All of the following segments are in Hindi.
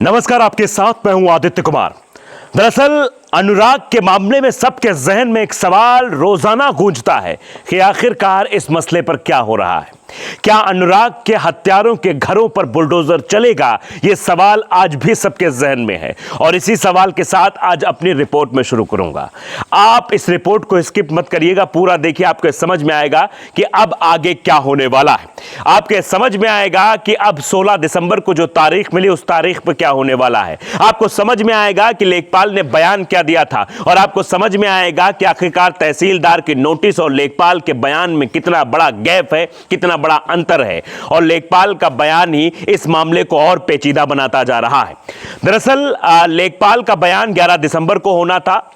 नमस्कार, आपके साथ मैं हूं आदित्य कुमार। दरअसल अनुराग के मामले में सबके जहन में एक सवाल रोजाना गूंजता है कि आखिरकार इस मसले पर क्या हो रहा है। क्या अनुराग के हत्यारों के घरों पर बुलडोजर चलेगा? यह सवाल आज भी सबके जहन में है और इसी सवाल के साथ आज अपनी रिपोर्ट में शुरू करूंगा। आप इस रिपोर्ट को स्किप मत करिएगा, पूरा देखिए, आपको समझ में आएगा कि अब आगे क्या होने वाला है। आपके समझ में आएगा कि अब 16 दिसंबर को जो तारीख मिली उस तारीख पर क्या होने वाला है। आपको समझ में आएगा कि लेखपाल ने बयान क्या दिया था और आपको समझ में आएगा कि आखिरकार तहसीलदार की नोटिस और लेखपाल के बयान में कितना बड़ा गैप है, कितना बड़ा अंतर है और लेखपाल का बयान ही इस मामले को और पेचीदा बनाता जा रहा है। दरअसल लेखपाल का बयान 11 दिसंबर को होना था।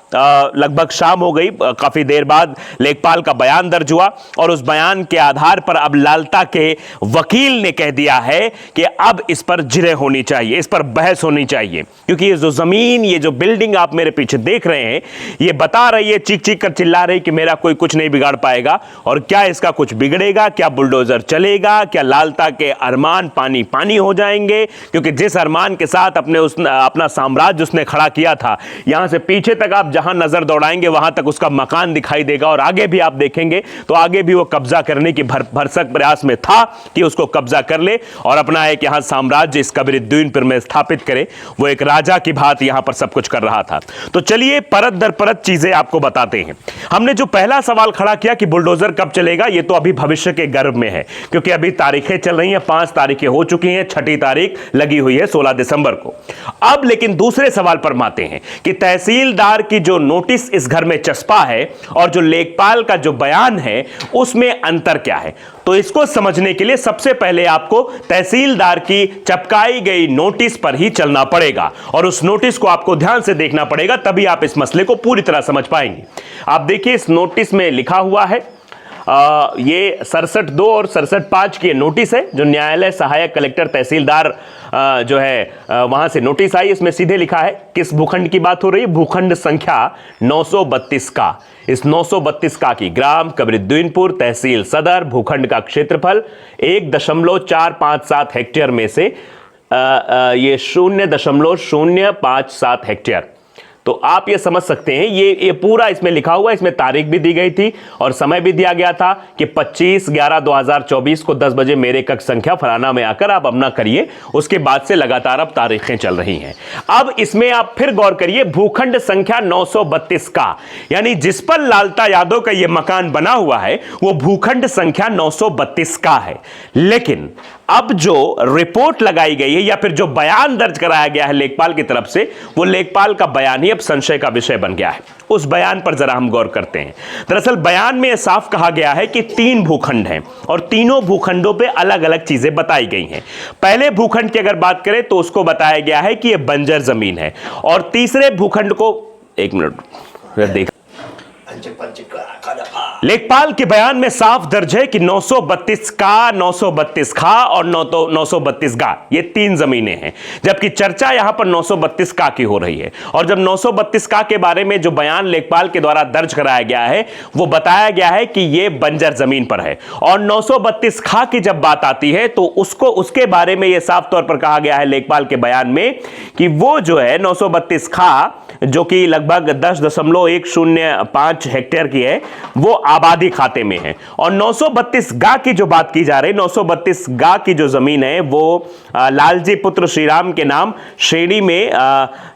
लगभग शाम हो गई, काफी देर बाद लेखपाल का बयान दर्ज हुआ और उस बयान के आधार पर अब लालता के वकील ने कह दिया है कि अब इस पर जिरह होनी चाहिए, इस पर बहस होनी चाहिए, क्योंकि ये जो जमीन, ये जो बिल्डिंग आप मेरे पीछे देख रहे हैं, ये बता रही है, चीख चीख कर चिल्ला रही कि मेरा कोई कुछ नहीं बिगाड़ पाएगा। और क्या इसका कुछ बिगड़ेगा? क्या बुलडोजर चलेगा? क्या लालता के अरमान पानी पानी हो जाएंगे? क्योंकि जिस अरमान के साथ अपना साम्राज्य उसने खड़ा किया था, यहां से पीछे तक आप जहां नजर दौड़ाएंगे वहां तक उसका मकान दिखाई देगा और आगे भी आप देखेंगे तो आगे भी वो कब्जा करने की भरसक प्रयास में था कि उसको कब्जा कर ले और अपना एक यहां साम्राज्य इस कबरिद्दीनपुर में स्थापित करे। वो एक राजा की भांति यहां पर सब कुछ कर रहा था। तो चलिए परत दर परत चीजें आपको बताते हैं। हमने जो पहला सवाल खड़ा किया कि बुलडोजर कब चलेगा, ये तो अभी भविष्य के गर्भ में है, क्योंकि अभी तारीखें चल रही हैं, 5 तारीखें हो चुकी हैं, 6ठी तारीख लगी हुई है 16 दिसंबर को। अब लेकिन दूसरे सवाल पर आते हैं कि तहसीलदार की जो नोटिस इस घर में चस्पा है और जो लेखपाल का जो बयान है उसमें अंतर क्या है। तो इसको समझने के लिए सबसे पहले आपको तहसीलदार की चपकाई गई नोटिस पर ही चलना पड़ेगा और उस नोटिस को आपको ध्यान से देखना पड़ेगा, तभी आप इस मसले को पूरी तरह समझ पाएंगे। आप देखिए, इस नोटिस में लिखा हुआ है, ये 67(2) और 67(5) की नोटिस है जो न्यायालय सहायक कलेक्टर तहसीलदार जो है वहां से नोटिस आई। इसमें सीधे लिखा है किस भूखंड की बात हो रही है, भूखंड संख्या 932 का। इस 932 का की ग्राम कबरिद्दीनपुर, तहसील सदर, भूखंड का क्षेत्रफल 1.457 हेक्टेयर में से ये 0.057 हेक्टेयर। तो आप ये समझ सकते हैं, ये पूरा इसमें लिखा हुआ है, इसमें तारीख भी दी गई थी और समय भी दिया गया था कि 25/11/2024 को 10 बजे मेरे कक्ष संख्या फलाना में आकर आप अपना करिए। उसके बाद से लगातार अब तारीखें चल रही हैं। अब इसमें आप फिर गौर करिए, भूखंड संख्या 932 का, यानी जिस पर लालता यादव का ये मकान बना हुआ है वो भूखंड संख्या 932 का है। लेकिन अब जो रिपोर्ट लगाई गई है या फिर जो बयान दर्ज कराया गया है लेखपाल की तरफ से, वो लेखपाल का बयान ही अब संशय का विषय बन गया है। उस बयान पर जरा हम गौर करते हैं। दरअसल बयान में साफ कहा गया है कि 3 भूखंड हैं और तीनों भूखंडों पे अलग अलग चीजें बताई गई हैं। पहले भूखंड की अगर बात करें तो उसको बताया गया है कि यह बंजर जमीन है और तीसरे भूखंड को, एक मिनट देख, लेखपाल के बयान में साफ दर्ज है कि 932 का, 932 खा और 932 गा, ये 3 जमीनें हैं, जबकि चर्चा यहां पर 932 का की हो रही है। और जब 932 का के बारे में जो बयान लेखपाल के द्वारा दर्ज कराया गया है वो बताया गया है कि ये बंजर जमीन पर है। और 932 खा की जब बात आती है तो उसके बारे में यह साफ तौर पर कहा गया है लेखपाल के बयान में कि वो जो है 932 खा, जो कि लगभग 10.105 हेक्टेयर की है, वो आबादी खाते में है। और 932 गा की जो बात की जा रही है, 932 गा की जो जमीन है वो लालजी पुत्र श्रीराम के नाम श्रेणी में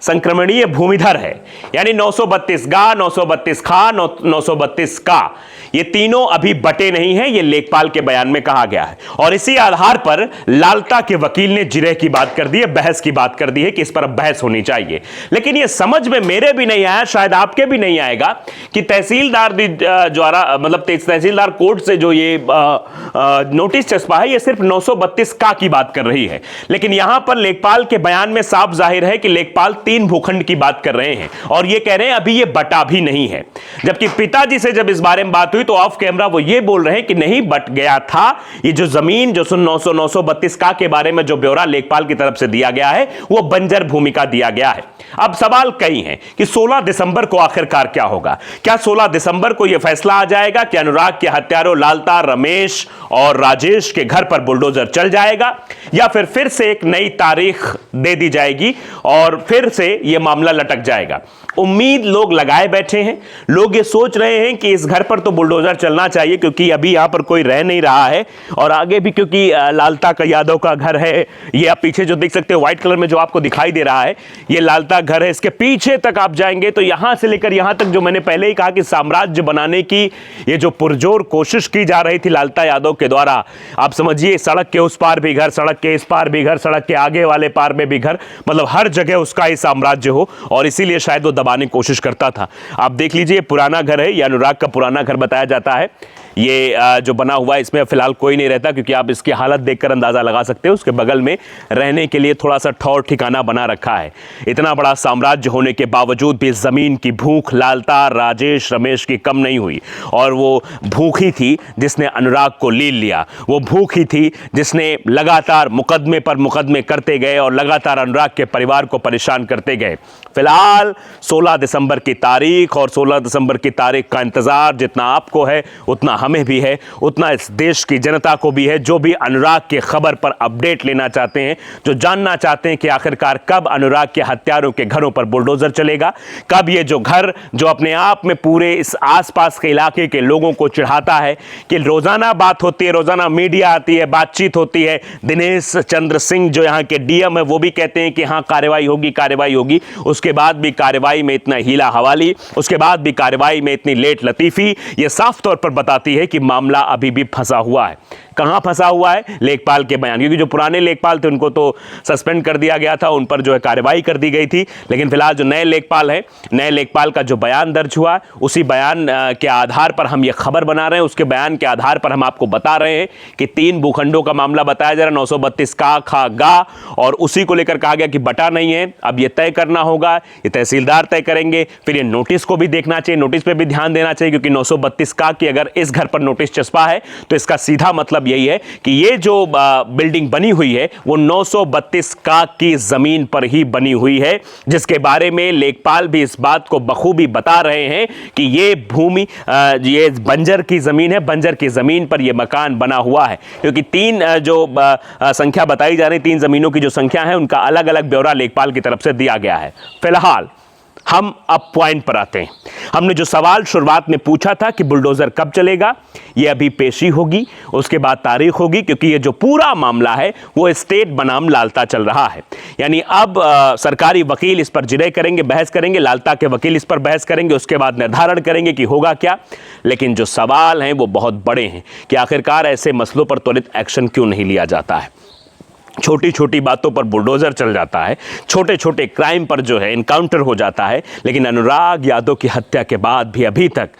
संक्रमणीय भूमिधर है। यानी 932 गा, 932 खा, 932 का, ये तीनों अभी बटे नहीं हैं, ये लेखपाल के बयान में कहा गया है। और इसी आधार पर लालता के वकील ने जिरह की बात कर दी है, बहस की बात कर दी है कि इस पर बहस होनी चाहिए। लेकिन ये समझ में मेरे भी नहीं आया, शायद आपके भी नहीं आएगा कि तहसीलदार द्वारा, मतलब तहसीलदार कोर्ट से जो ये नोटिस चस्पा है, ये सिर्फ 932 का की बात कर रही है। लेकिन यहां पर लेखपाल के बयान में साफ जाहिर है कि लेखपाल 3 भूखंड की बात कर रहे हैं और ये कह रहे हैं अभी ये बटा भी नहीं है। जबकि पिताजी से जब इस बारे में बात हुई तो ऑफ कैमरा वो ये बोल रहे हैं कि नहीं, बट गया था। ये जो जमीन जो 932 का के बारे में जो ब्यौरा लेखपाल की तरफ से दिया गया है वो बंजर भूमि का दिया गया है। अब सवाल कई हैं कि 16 दिसंबर को आखिरकार क्या होगा। क्या 16 दिसंबर को यह फैसला आ जाएगा कि अनुराग के हत्यारों लालता, रमेश और राजेश के घर पर बुलडोजर चल जाएगा, या फिर से एक नई तारीख दे दी जाएगी और फिर से यह मामला लटक जाएगा। उम्मीद लोग लगाए बैठे हैं। लोग ये सोच रहे हैं कि इस घर पर तो बुलडोजर चलना चाहिए क्योंकि अभी यहां पर कोई रह नहीं रहा है, और आगे भी क्योंकि लालता का यादव का घर है। ये आप पीछे जो देख सकते हो व्हाइट कलर में जो आपको दिखाई दे रहा है, ये लालता घर है। इसके पीछे तक आप जाएंगे तो यहां से लेकर यहां तक, जो मैंने पहले ही कहा कि साम्राज्य बनाने की ये जो पुरजोर कोशिश की जा रही थी लालता यादव के द्वारा, आप समझिए सड़क के उस पार भी घर, सड़क के इस पार भी घर, सड़क के आगे वाले पार में भी घर, मतलब हर जगह उसका ही साम्राज्य हो, और इसीलिए शायद वो दबाने की कोशिश करता था। आप देख लीजिए पुराना घर है, ये अनुराग का पुराना घर बताया जाता है। ये जो बना हुआ है इसमें फिलहाल कोई नहीं रहता क्योंकि आप इसकी हालत देखकर अंदाजा लगा सकते हो। उसके बगल में रहने के लिए थोड़ा सा ठौर ठिकाना बना रखा है। इतना बड़ा साम्राज्य होने के बावजूद भी जमीन की भूख लालता, राजेश, रमेश की कम नहीं हुई, और वो भूख ही थी जिसने अनुराग को लील लिया। वो भूख ही थी जिसने लगातार मुकदमे पर मुकदमे करते गए और लगातार अनुराग के परिवार को परेशान करते गए। फिलहाल 16 दिसंबर की तारीख, और 16 दिसंबर की तारीख का इंतजार जितना आपको है उतना हमें भी है, उतना इस देश की जनता को भी है, जो भी अनुराग की खबर पर अपडेट लेना चाहते हैं, जो जानना चाहते हैं कि आखिरकार कब अनुराग के हत्यारों के घरों पर बुलडोजर चलेगा, कब ये जो घर जो अपने आप में पूरे इस आसपास के इलाके के लोगों को चिढ़ाता है कि रोजाना बात होती है, रोजाना मीडिया आती है, बातचीत होती है। दिनेश चंद्र सिंह जो यहाँ के डीएम है वो भी कहते हैं कि हाँ कार्रवाई होगी, कार्रवाई होगी। उसके बाद भी कार्रवाई में इतना हीला हवाली, उसके बाद भी कार्रवाई में इतनी लेट लतीफी, ये साफ तौर पर बताती है कि मामला अभी भी फंसा हुआ है। कहां फंसा हुआ है? लेखपाल के बयान, क्योंकि जो पुराने लेखपाल थे उनको तो सस्पेंड कर दिया गया था, उन पर जो है कार्रवाई कर दी गई थी, लेकिन फिलहाल जो नए लेखपाल है, नए लेखपाल का जो बयान दर्ज हुआ, उसी बयान के आधार पर हम ये खबर बना रहे हैं। उसके बयान के आधार पर हम आपको बता रहे हैं कि 3 भूखंडों का मामला बताया जा रहा है, 932 का, खा, गा, और उसी को लेकर कहा गया कि बटा नहीं है। अब ये तय करना होगा, ये तहसीलदार तय करेंगे। फिर ये नोटिस को भी देखना चाहिए, नोटिस पे भी ध्यान देना चाहिए, क्योंकि 932 का की अगर इस घर पर नोटिस चस्पा है तो इसका सीधा मतलब यही है कि ये जो बिल्डिंग बनी हुई है वो 932 का की जमीन पर ही बनी हुई है, जिसके बारे में लेखपाल भी इस बात को बखूबी बता रहे हैं कि ये भूमि ये बंजर की जमीन है, बंजर की जमीन पर ये मकान बना हुआ है। क्योंकि 3 जो संख्या बताई जा रही, 3 जमीनों की जो संख्या है उनका अलग अलग ब्यौरा लेखपाल की तरफ से दिया गया है। फिलहाल हम अब पॉइंट पर आते हैं। हमने जो सवाल शुरुआत में पूछा था कि बुलडोजर कब चलेगा, ये अभी पेशी होगी, उसके बाद तारीख होगी, क्योंकि ये जो पूरा मामला है वो स्टेट बनाम लालता चल रहा है। यानी अब सरकारी वकील इस पर जिरह करेंगे, बहस करेंगे, लालता के वकील इस पर बहस करेंगे, उसके बाद निर्धारण करेंगे कि होगा क्या। लेकिन जो सवाल हैं वो बहुत बड़े हैं कि आखिरकार ऐसे मसलों पर त्वरित एक्शन क्यों नहीं लिया जाता है। छोटी छोटी बातों पर बुलडोजर चल जाता है, छोटे छोटे क्राइम पर जो है इनकाउंटर हो जाता है, लेकिन अनुराग यादव की हत्या के बाद भी अभी तक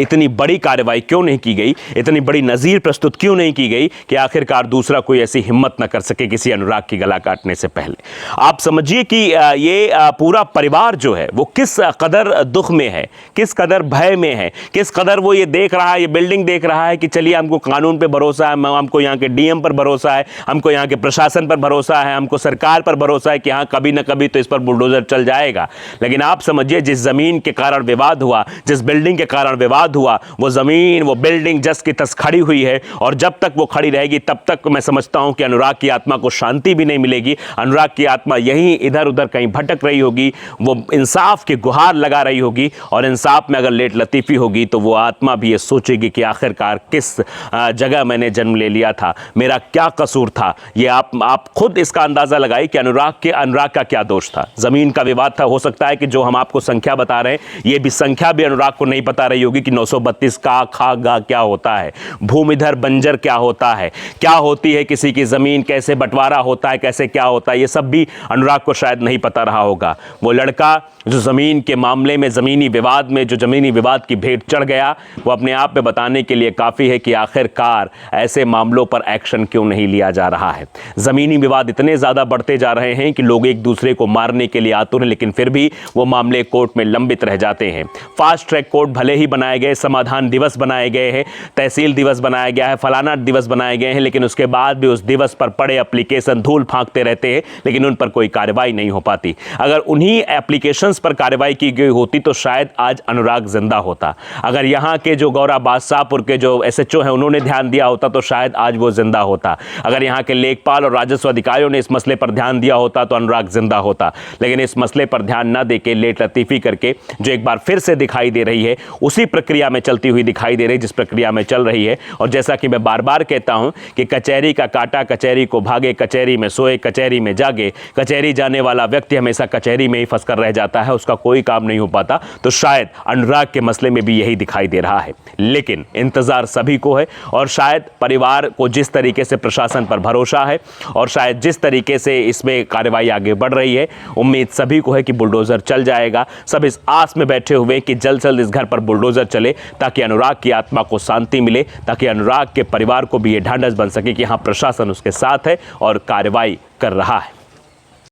इतनी बड़ी कार्रवाई क्यों नहीं की गई, इतनी बड़ी नज़ीर प्रस्तुत क्यों नहीं की गई कि आखिरकार दूसरा कोई ऐसी हिम्मत न कर सके किसी अनुराग की गला काटने से पहले। आप समझिए कि ये पूरा परिवार जो है वो किस कदर दुख में है, किस कदर भय में है, किस कदर वो ये देख रहा है, ये बिल्डिंग देख रहा है कि चलिए हमको कानून पे भरोसा है, हमको यहाँ के डीएम पर भरोसा है, हमको यहाँ के प्रशासन पर भरोसा है, हमको सरकार पर भरोसा है कि हाँ कभी ना कभी तो इस पर बुलडोजर चल जाएगा। लेकिन आप समझिए जिस ज़मीन के कारण विवाद हुआ, जिस बिल्डिंग के कारण विवाद हुआ, वो जमीन, वो बिल्डिंग जस की तस खड़ी हुई है, और जब तक वो खड़ी रहेगी तब तक मैं समझता हूं कि अनुराग की आत्मा को शांति भी नहीं मिलेगी। अनुराग की आत्मा यहीं इधर उधर कहीं भटक रही होगी, वो इंसाफ की गुहार लगा रही होगी, और इंसाफ में अगर लेट लतीफ़ी होगी तो वो आत्मा भी ये सोचेगी कि आखिरकार किस जगह मैंने जन्म ले लिया था, मेरा क्या कसूर था। ये आप खुद इसका अंदाजा लगाइए कि अनुराग का क्या दोष था। जमीन का विवाद था, हो सकता है कि जो हम आपको संख्या बता रहे हैं ये भी संख्या भी अनुराग को नहीं पता रही होगी कि 932 का, खा, गा क्या होता है, भूमिधर बंजर क्या होता है, क्या होती है किसी की जमीन, कैसे बंटवारा होता है, कैसे क्या होता है, ये सब भी अनुराग को शायद नहीं पता रहा होगा। वो लड़का जो जमीन के मामले में, जमीनी विवाद में, जो जमीनी विवाद की भेंट चढ़ गया, वो अपने आप में बताने के लिए काफ़ी है कि आखिरकार ऐसे मामलों पर एक्शन क्यों नहीं लिया जा रहा है। ज़मीनी विवाद इतने ज़्यादा बढ़ते जा रहे हैं कि लोग एक दूसरे को मारने के लिए आतुर हैं, लेकिन फिर भी वो मामले कोर्ट में लंबित रह जाते हैं। फास्ट ट्रैक कोर्ट भले ही बनाए गए गए, समाधान दिवस बनाए गए हैं, तहसील दिवस बनाया गया है, फलाना दिवस बनाए गए हैं, लेकिन उसके बाद भी उस दिवस पर पड़े एप्लीकेशन धूल फांकते रहते हैं, लेकिन उन पर कोई कार्रवाई नहीं हो पाती। अगर उन्हीं एप्लीकेशंस पर कार्रवाई की गई होती तो शायद आज अनुराग जिंदा होता। अगर यहाँ के जो गौरा बादशाहपुर के जो SHO हैं उन्होंने ध्यान दिया होता तो शायद आज वो जिंदा होता। अगर यहाँ के लेखपाल और राजस्व अधिकारियों ने इस मसले पर ध्यान दिया होता तो अनुराग जिंदा होता। लेकिन इस मसले पर ध्यान न देके लेट लतीफ़ी करके जो एक बार फिर से दिखाई दे रही है, उसी प्रक्रिया में चलती हुई दिखाई दे रही है जिस प्रक्रिया में चल रही है। और जैसा कि मैं बार बार कहता हूं कि कचहरी का काटा कचहरी को भागे, कचहरी में सोए कचहरी में जागे, कचहरी जाने वाला व्यक्ति हमेशा कचहरी में ही फंस कर रह जाता है, उसका कोई काम नहीं हो पाता। तो शायद अनुराग के मसले में भी यही दिखाई दे रहा है। लेकिन इंतजार सभी को है और शायद परिवार को जिस तरीके से प्रशासन पर भरोसा है और शायद जिस तरीके से इसमें कार्रवाई आगे बढ़ रही है, उम्मीद सभी को है कि बुलडोजर चल जाएगा। सब इस आस में बैठे हुए कि जल्द से जल्द इस घर पर बुलडोजर चले ताकि अनुराग की आत्मा को शांति मिले, ताकि अनुराग के परिवार को भी ये ढांढस बन सके कि हाँ, प्रशासन उसके साथ है और कार्रवाई कर रहा है।